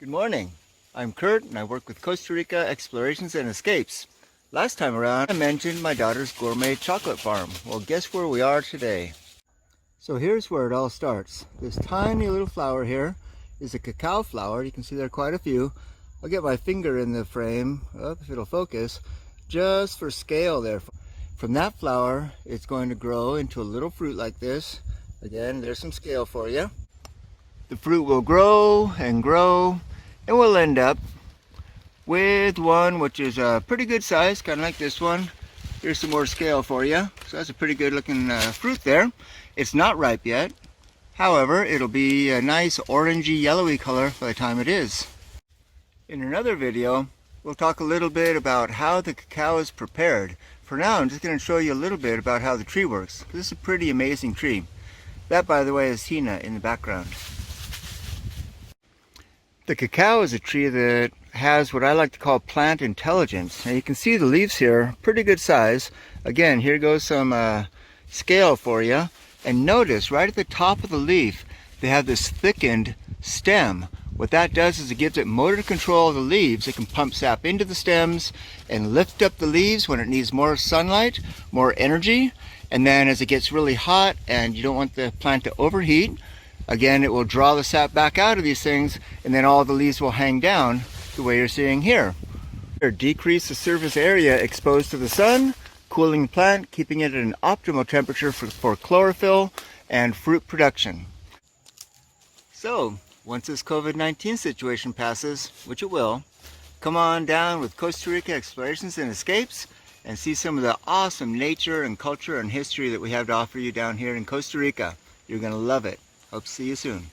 Good morning. I'm Kurt and I work with Costa Rica Explorations and Escapes. Last time around I mentioned my daughter's gourmet chocolate farm. Well, guess where we are today? So here's where it all starts. This tiny little flower here is a cacao flower. You can see there are quite a few. I'll get my finger in the frame, if it'll focus, just for scale there. From that flower, it's going to grow into a little fruit like this. Again, there's some scale for you. The fruit will grow and grow, and we'll end up with one which is a pretty good size, kind of like this one. Here's some more scale for you. So that's a pretty good looking fruit there. It's not ripe yet. However, it'll be a nice orangey yellowy color by the time it is. In another video, we'll talk a little bit about how the cacao is prepared. For now, I'm just going to show you a little bit about how the tree works. This is a pretty amazing tree. That, by the way, is Hina in the background. The cacao is a tree that has what I like to call plant intelligence. Now you can see the leaves here, pretty good size. Again, here goes some scale for you. And notice right at the top of the leaf, they have this thickened stem. What that does is it gives it motor control of the leaves. It can pump sap into the stems and lift up the leaves when it needs more sunlight, more energy. And then as it gets really hot and you don't want the plant to overheat, again, it will draw the sap back out of these things, and then all the leaves will hang down the way you're seeing here. Decrease the surface area exposed to the sun, cooling the plant, keeping it at an optimal temperature for chlorophyll and fruit production. So, once this COVID-19 situation passes, which it will, come on down with Costa Rica Explorations and Escapes and see some of the awesome nature and culture and history that we have to offer you down here in Costa Rica. You're going to love it. Hope to see you soon.